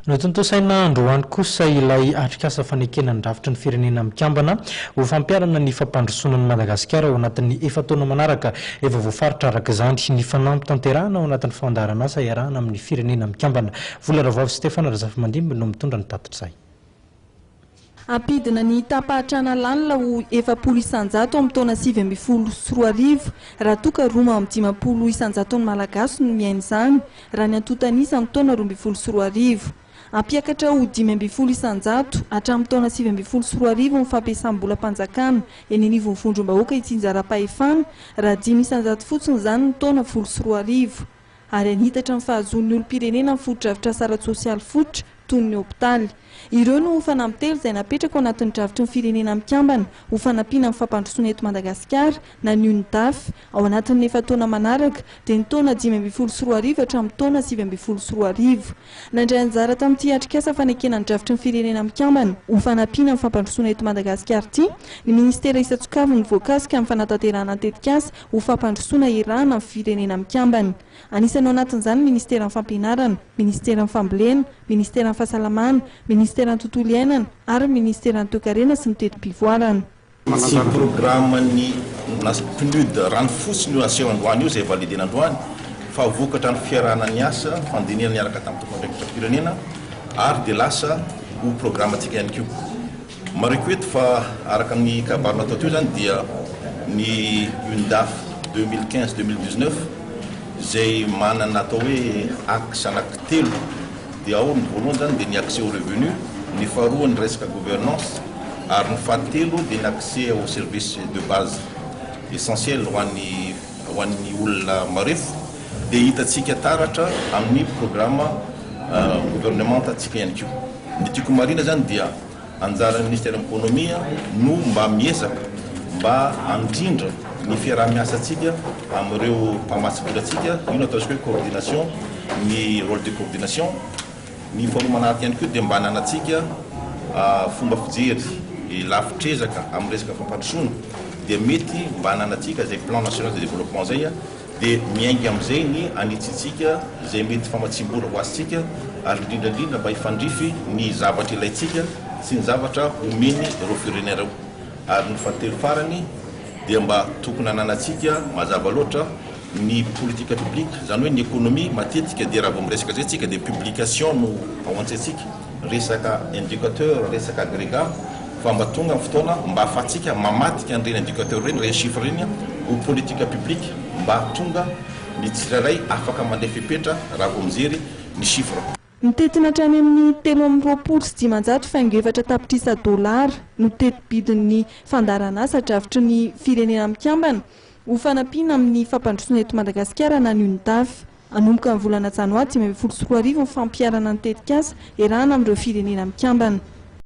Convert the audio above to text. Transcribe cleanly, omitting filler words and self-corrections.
Notontosaina androany kosa ilay atrikasa fanekena ndrafitra ny firenena mikambana ho fampiarana ny fampandrosoanan'ny Madagasikara ao anatin'ny efataona manaraka efa voafaritra araka izany ny fanampy tanterahana ao anatin'ny fandarana asa iarahana amin'ny firenena mikambana. Vola Stefana Razafimandimby no mitondra ny tatitray. Ampidina ny tapatrana lanila ho 700 isanjato amin'ny taona 2024 raha toka roma amin'ny 500 isanjaton'ny malagasy no miaina izany raha ny antotanisa amin'ny taona 2024. Ampiakatra ho 500 isanjato hatramin'ny taona 2024 ny fampiasam-bola-panjakana eny anivon'ny vondrom-bahoaka itsinjaram-pahefana raha 5 isanjato fotsiny izany ny taona 2024 ary anitatra ny fahazoan'ny olom-pirenena amin'ny foto-dravitra saratsa sosialy fototra toy ny hopitaly. Ireo no fanampy telo izay napetraka ao anatin'ny dravitra ny firenena mikambana ho fanampiana amin'ny fampandrosoana eto Madagasikara na ny Undaf ao anatin'ny efataona manaraka dia ny taona 2024 hatramin'ny taona 2024. Nandray anjara tamin'ity atrikasa fanekena ny dravitra ny firenena mikambana ho fanampiana amin'ny fampandrosoana eto Madagasikara ity ny ministera isan-tsokavy ny voakasika amin'ny fanatanterahana tetikasa ho fampandrosoana irana amin'ny firenena mikambana. Anisan'ny ao anatin'izany ministera ny fampianarana, ministera ny fambolena, ministera ny fahasalamana, ministera ny tontolo iainana ary ministera ny toe-karena sy ny tetim-pivoarana. Sy programany PNUD rano fotsiny io aseho androany io izay validena androany fa vokatra ny fiarahana ny asa fandinihana niaraka tamin'ny tompondraikitra firenena ary dia lasa ho programatsika ihany koa. Mariko eto fa araka ny kabarona atao teo zany dia ny Undaf 2015-2019 izay manana atao hoe axe anankitelo dia ao ny voalohany zany dia ny accès au revenu, ny faharoa ny resaka gouvernance ary ny fahatelo dia ny accès au service de base essentiel ho an'ny olona marefo dia hitatsika taratra amin'ny programme gouvernementantsika ihany koa. Ny tiako marina zany dia anjaran'ny ministère économia no mba miezaka mba andrindra ny fiaraha-miasantsika amin'ireo mpamatsibolatsika ino ataontsika hoe coordination, ny rôle de coordination. Ny faharoa manaraka ihany koa dia mba hananatsika fomba fijery lafitrezaka amin'ny resaka fampandrosoana dia mety mba hananatsika izay plan national de développement zay dia miainga amin'izay ny anitsitsika izay mety famatsim-bola ho azitsika ary indrindrandrindra mba hifandrify ny zavatra ilaitsika sy ny zavatra omeny ireo firenena ireo. Ary ny fahatelo farany dia mba tokony hananatsika mazava loatra ny politika publique zany hoe ny économie matetika dia raha vao miresaka zay tsika dia publication no ao antsaitsika resaka indicateur resaka agrégat fa mba tonga amin'ny fotoana mba ahafatsika mamatika an'ireny indicateur reny reny chiffre reny ho politika publique mba tonga ny tsirairay afaka mandeha fipetra raha vao mijery ny chiffre. Mitetina hatrany amin'ny 320 faingo 7 tapitrisa dolara no tetibidin'ny fandarana asa dravitra ny firenena mikambana ho fanampiana amin'ny fampandrosoana eto Madagasikara na ny Undaf. Anomboka amin'ny volana janoary 2024 ny fampiarana ny tetikasa iarahana amin'ireo firenena mikambana.